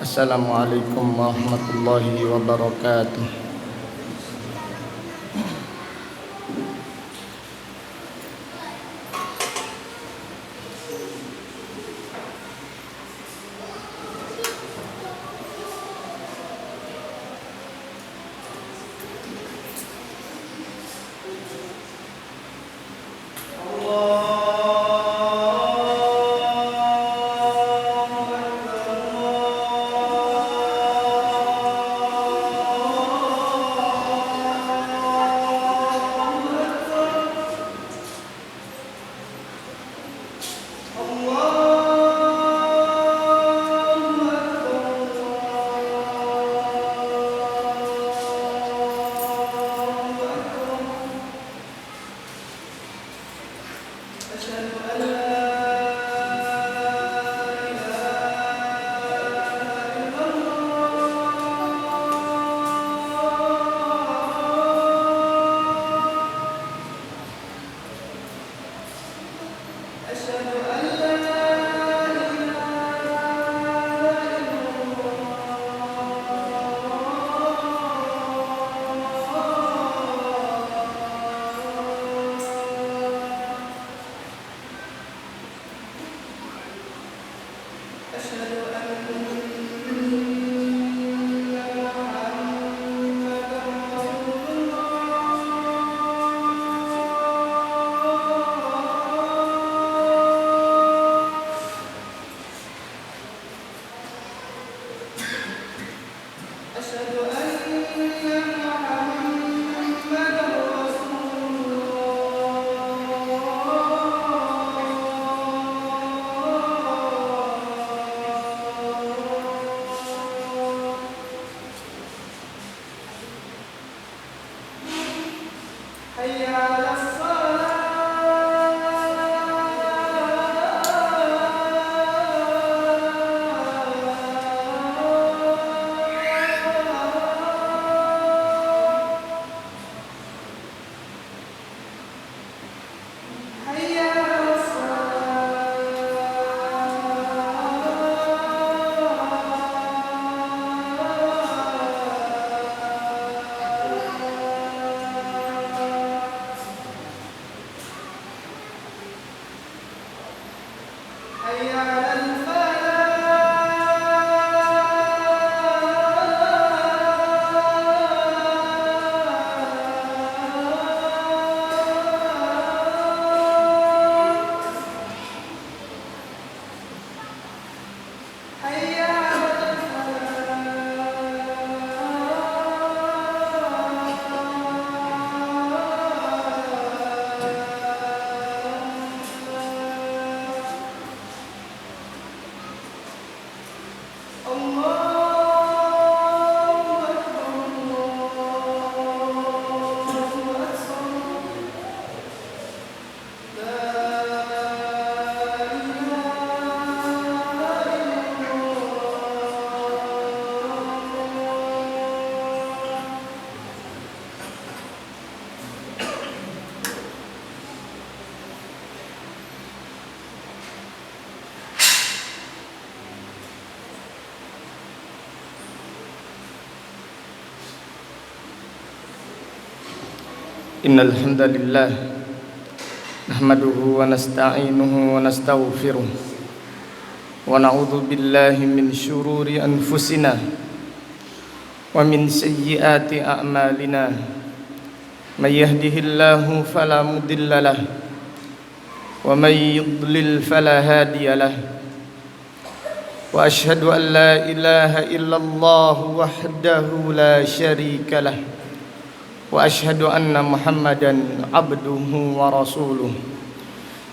Assalamualaikum warahmatullahi wabarakatuh. Innal hamdalillah nahmaduhu wa nasta'inuhu wa nastaghfiruh wa na'udzu billahi min syururi anfusina wa min sayyiati a'malina may yahdihillahu fala mudilla lahu wa may yudlil fala hadiya lahu wa asyhadu an la ilaha illallah wahdahu la syarika lahu wa asyhadu anna Muhammadan abduhu wa rasuluh.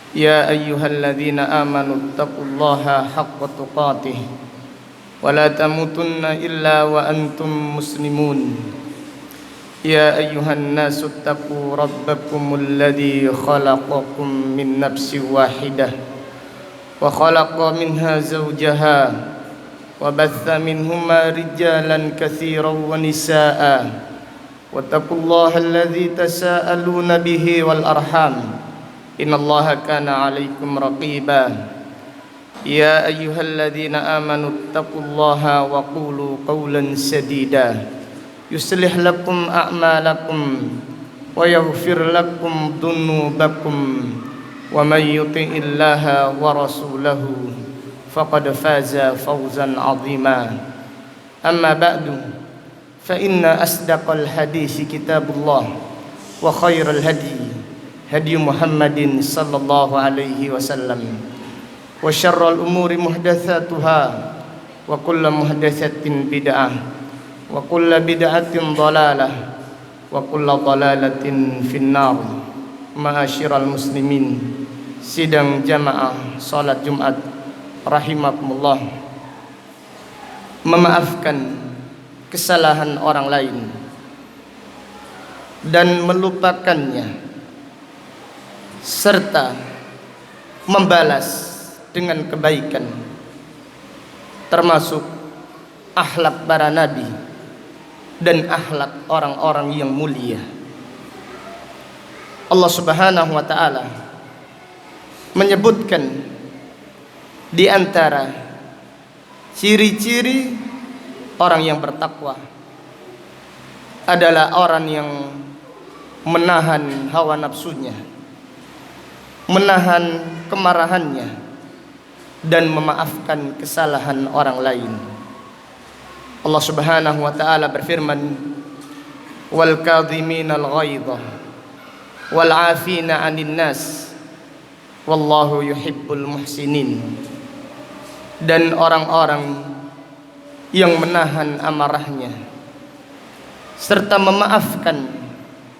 Ya ayyuhalladzina amanu taqullaha haqqa tuqatih wa la tamutunna illa wa antum muslimun. Ya ayyuhan nasu taqu rabbakumul ladzi khalaqakum min nafsin wahidah wa khalaqa minha zawjaha wa batha minhuma rijalan katsiran wa nisaa'a wattaqullaha alladzi tasaaluna bihi wal arham innallaha kana 'alaikum raqiba. يا أيها الذين آمنوا اتقوا الله وقولوا قولا سديدا يصلح لكم أعمالكم ويغفر لكم ذنوبكم ومن يطع الله ورسوله فقد فاز فوزا عظيما أما بعد فإن أصدق الحديث كتاب الله وخير الهدي هدي محمد صلى الله عليه وسلم وشر الأمور محدثاتها وكل محدثة بدعة وكل بدعة ضلالة وكل ضلالة في النار. Ma'asyiral muslimin, sidang jamaah salat Jumat rahimakumullah. Memaafkan kesalahan orang lain dan melupakannya serta membalas dengan kebaikan termasuk akhlak para nabi dan akhlak orang-orang yang mulia. Allah Subhanahu wa taala menyebutkan di antara ciri-ciri orang yang bertakwa adalah orang yang menahan hawa nafsunya, menahan kemarahannya, dan memaafkan kesalahan orang lain. Allah Subhanahu wa taala berfirman, "Wal kadhiminal ghaidha wal 'afina 'anil nas wallahu yuhibbul muhsinin." Dan orang-orang yang menahan amarahnya serta memaafkan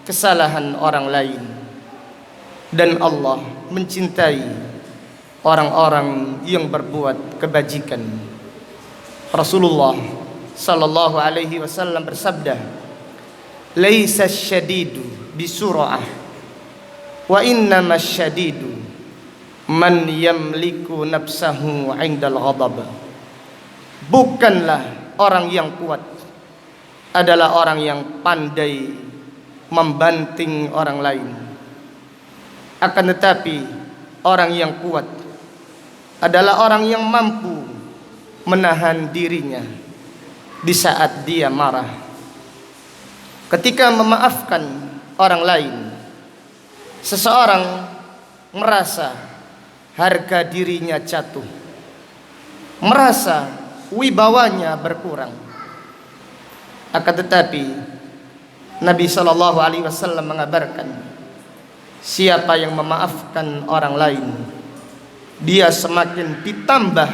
kesalahan orang lain, dan Allah mencintai orang-orang yang berbuat kebajikan. Rasulullah sallallahu alaihi wasallam bersabda, "Laisa syadidu bisur'ah wa innamas syadidu man yamliku nafsahu 'indal ghadab." Bukanlah orang yang kuat adalah orang yang pandai membanting orang lain, akan tetapi orang yang kuat adalah orang yang mampu menahan dirinya di saat dia marah. Ketika memaafkan orang lain, seseorang merasa harga dirinya jatuh, merasa wibawanya berkurang. Akan tetapi Nabi sallallahu alaihi wasallam mengabarkan, siapa yang memaafkan orang lain, dia semakin ditambah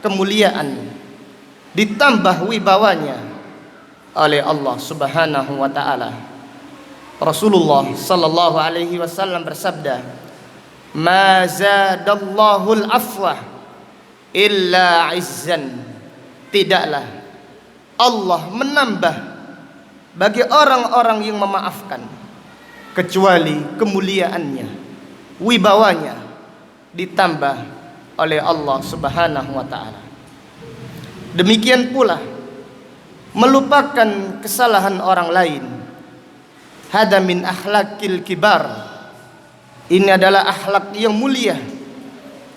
kemuliaan, ditambah wibawanya oleh Allah Subhanahu wa taala. Rasulullah sallallahu alaihi wasallam bersabda, "Ma zadallahu al-afwa illa 'izzan." Tidaklah Allah menambah bagi orang-orang yang memaafkan kecuali kemuliaannya, wibawanya ditambah oleh Allah Subhanahu wa taala. Demikian pula melupakan kesalahan orang lain, hada min akhlaqil kibar. Ini adalah akhlak yang mulia,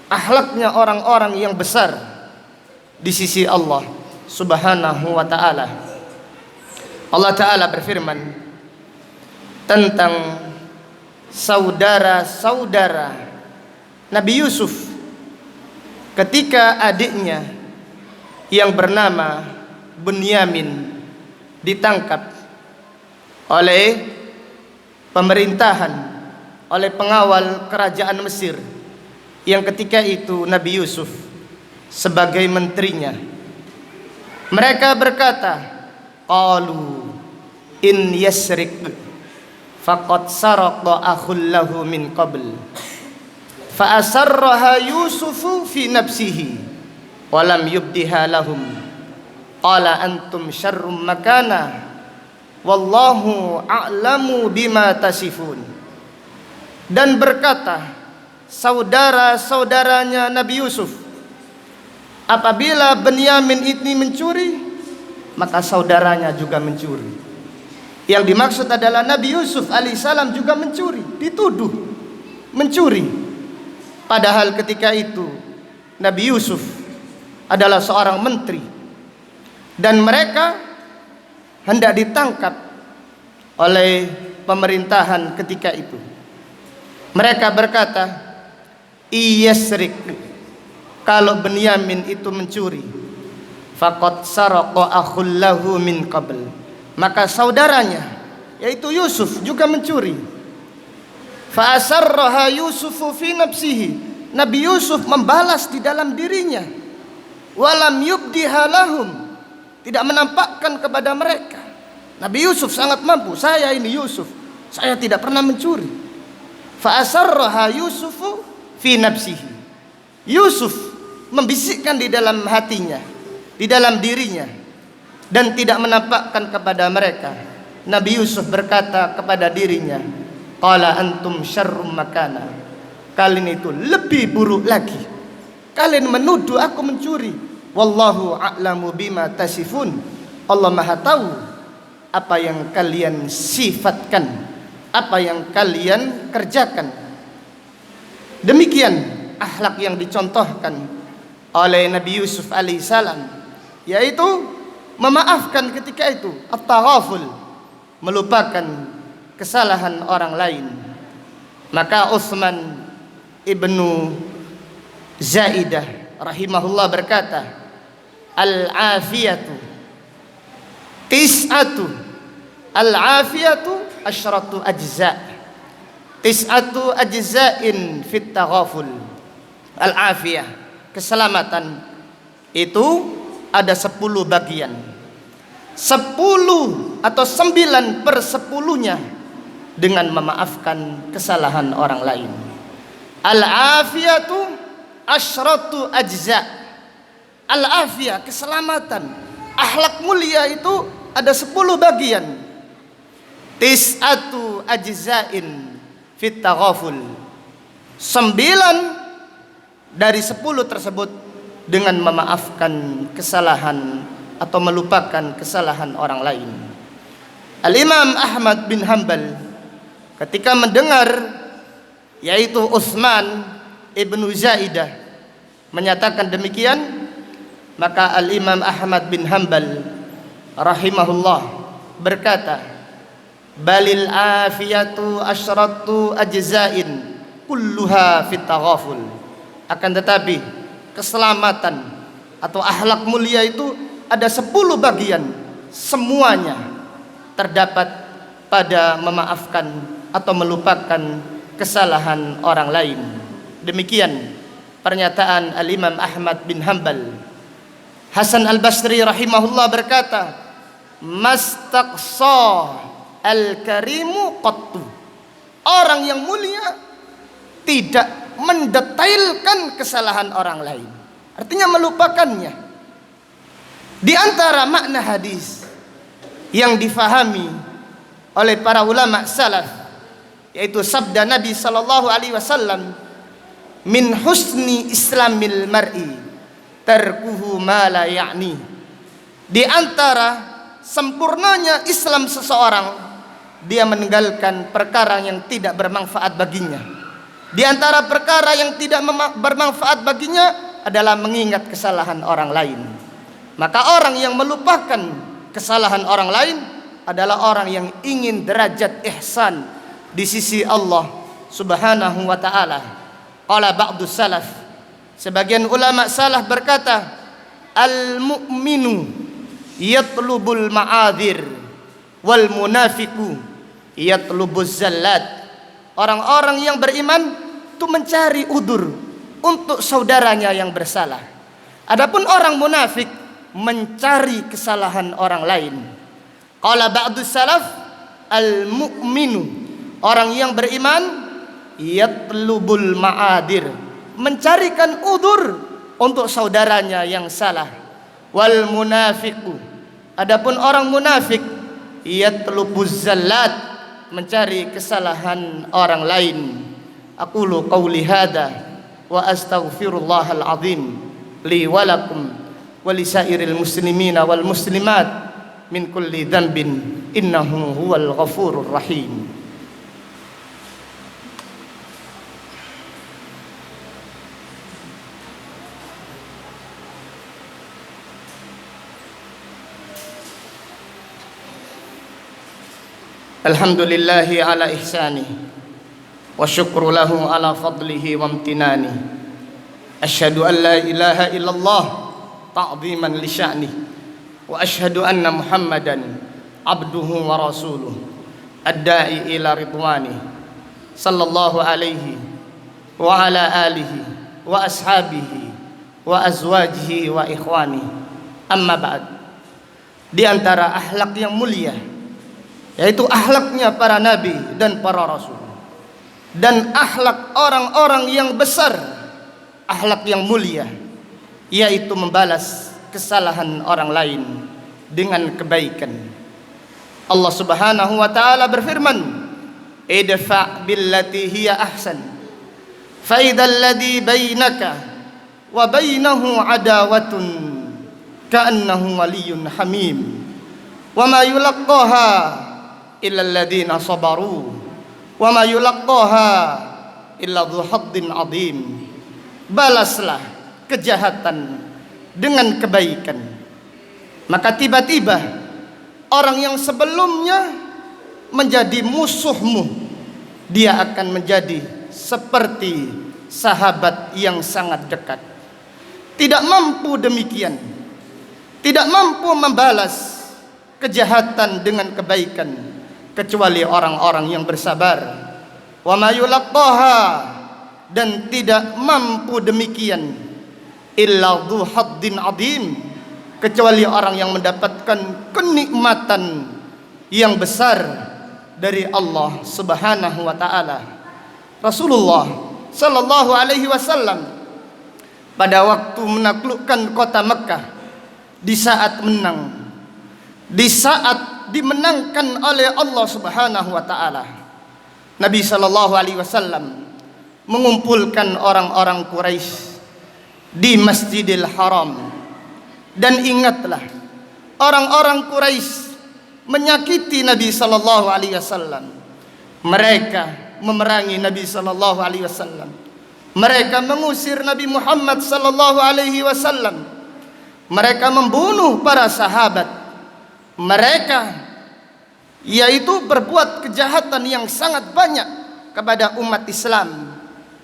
akhlaknya orang-orang yang besar di sisi Allah Subhanahu wa taala. Allah taala berfirman tentang saudara-saudara Nabi Yusuf ketika adiknya yang bernama Bunyamin ditangkap oleh pemerintahan, oleh pengawal kerajaan Mesir, yang ketika itu Nabi Yusuf sebagai menterinya. Mereka berkata, qalu in yasrik faqad saraqa akhul lahu min qabl fa asarraha Yusufu fi nafsihi wa lam yubdiha lahum qala antum syarrum makana wallahu a'lamu bima tasifun. Dan berkata saudara-saudaranya Nabi Yusuf, apabila Bunyamin ini mencuri, maka saudaranya juga mencuri. Yang dimaksud adalah Nabi Yusuf alaihissalam juga mencuri, dituduh mencuri. Padahal ketika itu Nabi Yusuf adalah seorang menteri dan mereka hendak ditangkap oleh pemerintahan ketika itu. Mereka berkata, iyasrik, kalau Benyamin itu mencuri, faqad saraqa akhul lahu min qabl, maka saudaranya yaitu Yusuf juga mencuri. Fa asarraha Yusufu fi nafsihi, Nabi Yusuf membalas di dalam dirinya. Walam yubdiha lahum, tidak menampakkan kepada mereka. Nabi Yusuf sangat mampu. Saya ini Yusuf, saya tidak pernah mencuri. Fa asarraha Yusufu fi nafsihi, Yusuf membisikkan di dalam hatinya, di dalam dirinya, dan tidak menampakkan kepada mereka. Nabi Yusuf berkata kepada dirinya, qala antum syarrum makana, kalian itu lebih buruk lagi, kalian menuduh aku mencuri. Wallahu a'lamu bima tasifun, Allah Maha tahu apa yang kalian sifatkan, apa yang kalian kerjakan. Demikian akhlak yang dicontohkan oleh Nabi Yusuf alaihissalam, yaitu memaafkan ketika itu, at-taghaful, melupakan kesalahan orang lain. Maka Utsman ibnu Zaidah rahimahullah berkata, al-afiyatu tis'atu, al-afiyatu asyratu ajza', tis'atu ajza'in fit taghaful. Al-afiyah, keselamatan itu ada 10 bagian, 10 atau 9/10-nya dengan memaafkan kesalahan orang lain. Al-afiyatu asyratu ajza', al-afiyah, keselamatan, akhlak mulia itu ada 10 bagian. Tis'atu ajza'in fit taghaful, 9 dari 10 tersebut dengan memaafkan kesalahan atau melupakan kesalahan orang lain. Al-Imam Ahmad bin Hanbal ketika mendengar yaitu Utsman ibnu Zaidah menyatakan demikian, maka Al-Imam Ahmad bin Hanbal rahimahullah berkata, balil afiyatu asyratu ajza'in kulluha fit taghaful, akan tetapi keselamatan atau akhlak mulia itu ada 10 bagian, semuanya terdapat pada memaafkan atau melupakan kesalahan orang lain. Demikian pernyataan Al-Imam Ahmad bin Hanbal. Hasan Al-Basri rahimahullah berkata, mastaqsa al-karimu qattu, orang yang mulia tidak mendetailkan kesalahan orang lain, artinya melupakannya. Di antara makna hadis yang difahami oleh para ulama salaf, yaitu sabda Nabi sallallahu alaihi wasallam, min husni islamil mar'i tarkuhu ma la ya'ni, di antara sempurnanya Islam seseorang, dia meninggalkan perkara yang tidak bermanfaat baginya. Di antara perkara yang tidak bermanfaat baginya adalah mengingat kesalahan orang lain. Maka orang yang melupakan kesalahan orang lain adalah orang yang ingin derajat ihsan di sisi Allah Subhanahu wa taala. Qala ba'du salaf, sebagian ulama salaf berkata, al-mu'minu yatlubul ma'adhir wal munafiqu yatlubuz zallat. Orang-orang yang beriman itu mencari udur untuk saudaranya yang bersalah. Adapun orang munafik mencari kesalahan orang lain. Qala ba'du salaf, al-mu'minu, orang yang beriman, yatlubul ma'adir, mencarikan udur untuk saudaranya yang salah. Wal munafiqu, adapun orang munafik, yatlubuz zallat, mencari kesalahan orang lain. Aqulu qawli hadza wa astaghfirullahal azim li wa lakum wa lisairil muslimina wal muslimat min kulli dhanbin innahu huwal ghafurur rahim. Alhamdulillahi ala ihsani wa syukru lahu ala fadlihi wa amtinani. Asyhadu an la ilaha illallah ta'ziman li sya'ni wa asyhadu anna Muhammadan abduhu wa rasuluh ad-da'i ila ridwani sallallahu alaihi wa ala alihi wa ashabihi wa azwajihi wa ikhwani. Amma ba'd. Di antara akhlak yang mulia, yaitu akhlaknya para nabi dan para rasul, dan akhlak orang-orang yang besar, akhlak yang mulia, yaitu membalas kesalahan orang lain dengan kebaikan. Allah Subhanahu wa taala berfirman, idfa' billati hiya ahsan fa idzal ladzi bainaka wa bainahu adawatun ka'annahu waliyyun hamim wa ma yulaqqaha illa alladziina sabaru wa ma yulaqqaha illa dzu haddin 'adzim. Balaslah kejahatan dengan kebaikan, maka tiba-tiba orang yang sebelumnya menjadi musuhmu, dia akan menjadi seperti sahabat yang sangat dekat. Tidak mampu demikian, tidak mampu membalas kejahatan dengan kebaikan kecuali orang-orang yang bersabar. Wa ma yulaqqaha, dan tidak mampu demikian illa dzu haddin 'adzim, kecuali orang yang mendapatkan kenikmatan yang besar dari Allah Subhanahu wa taala. Rasulullah sallallahu alaihi wasallam pada waktu menaklukkan kota Mekkah, di saat menang, di saat dimenangkan oleh Allah Subhanahu wa taala, Nabi sallallahu alaihi wasallam mengumpulkan orang-orang Quraisy di Masjidil Haram. Dan ingatlah, orang-orang Quraisy menyakiti Nabi sallallahu alaihi wasallam. Mereka memerangi Nabi sallallahu alaihi wasallam. Mereka mengusir Nabi Muhammad sallallahu alaihi wasallam. Mereka membunuh para sahabat. Mereka yaitu berbuat kejahatan yang sangat banyak kepada umat Islam.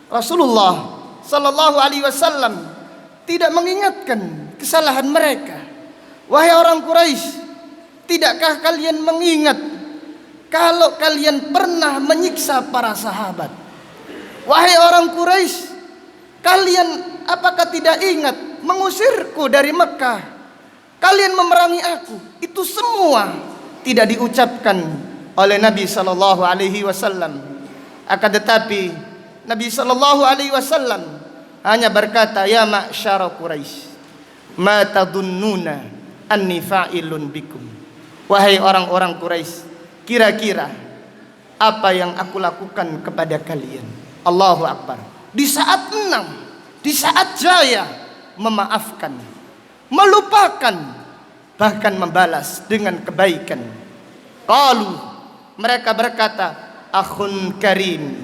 Rasulullah sallallahu alaihi wasallam tidak mengingatkan kesalahan mereka. Wahai orang Quraisy, tidakkah kalian mengingat kalau kalian pernah menyiksa para sahabat? Wahai orang Quraisy, kalian apakah tidak ingat mengusirku dari Mekkah? Kalian memerangi aku. Itu semua tidak diucapkan oleh Nabi sallallahu alaihi wasallam. Akan tetapi Nabi sallallahu alaihi wasallam hanya berkata, ya ma'syara Quraisy, ma tadunnuna anni fa'ilun bikum. Wahai orang-orang Quraisy, kira-kira apa yang aku lakukan kepada kalian? Allahu Akbar. Di saat menang, di saat jaya, memaafkan, melupakan, bahkan membalas dengan kebaikan. Qalu, mereka berkata, akhun karim,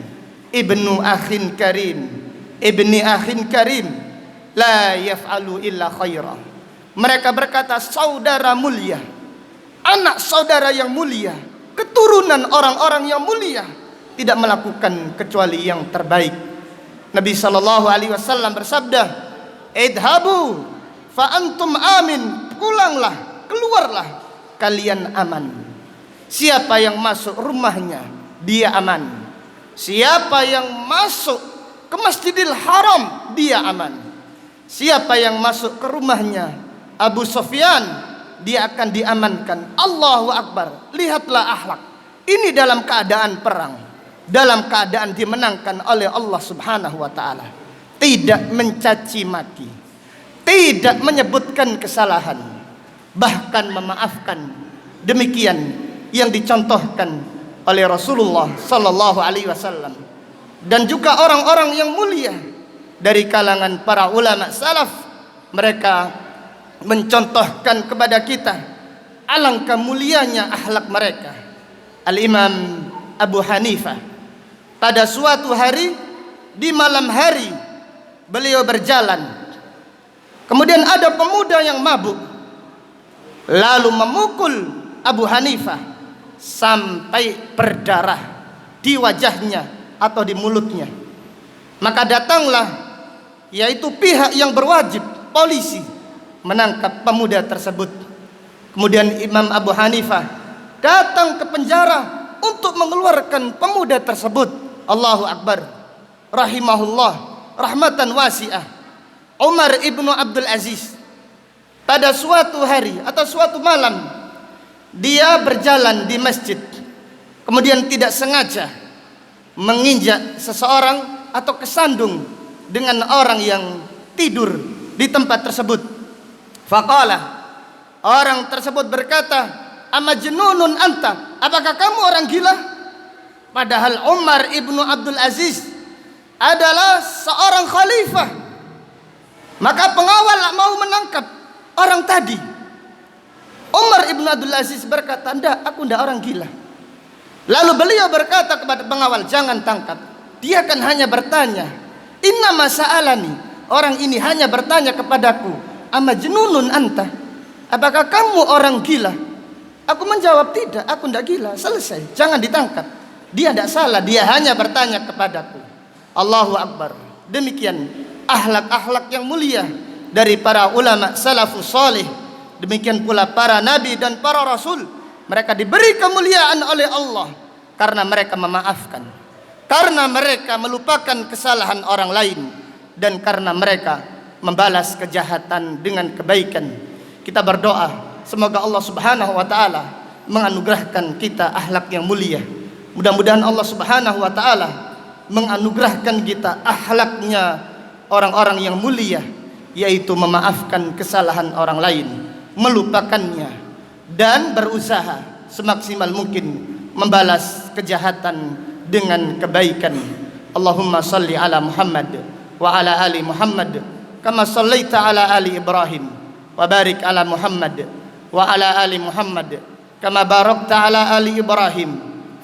ibnu akhin karim, ibni akhin karim, la yaf'alu illa khaira. Mereka berkata, saudara mulia, anak saudara yang mulia, keturunan orang-orang yang mulia, tidak melakukan kecuali yang terbaik. Nabi sallallahu alaihi wasallam bersabda, idhabu fa antum amin, pulanglah, keluarlah, kalian aman. Siapa yang masuk rumahnya, dia aman. Siapa yang masuk ke Masjidil Haram, dia aman. Siapa yang masuk ke rumahnya Abu Sufyan, dia akan diamankan. Allahu Akbar. Lihatlah akhlak ini dalam keadaan perang, dalam keadaan dimenangkan oleh Allah Subhanahu wa taala. Tidak mencaci maki, tidak menyebutkan kesalahan, bahkan memaafkan. Demikian yang dicontohkan oleh Rasulullah sallallahu alaihi wasallam dan juga orang-orang yang mulia dari kalangan para ulama salaf. Mereka mencontohkan kepada kita alangkah mulianya akhlak mereka. Al-Imam Abu Hanifah pada suatu hari, di malam hari, beliau berjalan, kemudian ada pemuda yang mabuk lalu memukul Abu Hanifah sampai berdarah di wajahnya atau di mulutnya. Maka datanglah, yaitu pihak yang berwajib, polisi, menangkap pemuda tersebut. Kemudian Imam Abu Hanifah datang ke penjara untuk mengeluarkan pemuda tersebut. Allahu Akbar. Rahimahullah rahmatan wasi'ah. Umar ibnu Abdul Aziz pada suatu hari atau suatu malam, dia berjalan di masjid, kemudian tidak sengaja menginjak seseorang atau kesandung dengan orang yang tidur di tempat tersebut. Faqala, orang tersebut berkata, "Amajnunun anta? Apakah kamu orang gila?" Padahal Umar ibnu Abdul Aziz adalah seorang khalifah. Maka pengawal mau menangkap orang tadi. Umar ibnu Abdul Aziz berkata, aku tidak orang gila." Lalu beliau berkata kepada pengawal, "Jangan tangkap. Dia kan hanya bertanya. Inna masa'alani. Orang ini hanya bertanya kepadaku, amajnunun anta? Apakah kamu orang gila?" Aku menjawab, "Tidak, aku tidak gila." Selesai. Jangan ditangkap. Dia tidak salah. Dia hanya bertanya kepadaku. Allahu Akbar. Demikian akhlak-akhlak yang mulia dari para ulama salafus salih. Demikian pula para nabi dan para rasul. Mereka diberi kemuliaan oleh Allah karena mereka memaafkan, karena mereka melupakan kesalahan orang lain, dan karena mereka membalas kejahatan dengan kebaikan. Kita berdoa semoga Allah Subhanahu wa taala menganugerahkan kita akhlak yang mulia. Mudah-mudahan Allah Subhanahu wa taala menganugerahkan kita akhlaknya orang-orang yang mulia, yaitu memaafkan kesalahan orang lain, melupakannya, dan berusaha semaksimal mungkin membalas kejahatan dengan kebaikan. Allahumma salli ala Muhammad wa ala ali Muhammad kama sallaita ala ali Ibrahim wa barik ala Muhammad wa ala ali Muhammad kama barakta ala ali Ibrahim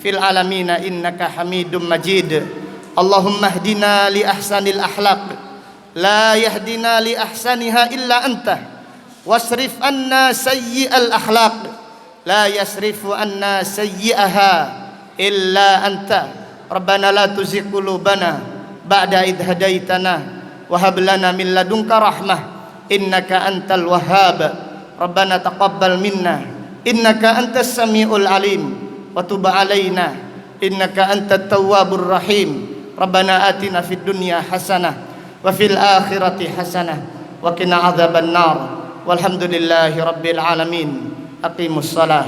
fil alamina innaka Hamidum Majid. Allahumma hdina li ahsanil akhlaq la yahdina li ahsaniha illa anta wasrif anna sayyi'al akhlaq la yasrifu anna sayyi'aha illa anta. Rabbana la tuzigh qulubana ba'da idh hadaitana wa hab lana min ladunka rahmah innaka antal wahhab. Rabbana taqabbal minna innaka antas samiul alim wa tub alaina innaka antat tawwabur rahim. Rabbana atina fid dunya hasanah wa fil akhirati hasanah wa qina adzaban nar. Walhamdulillahi rabbil alamin. Aqimus salah.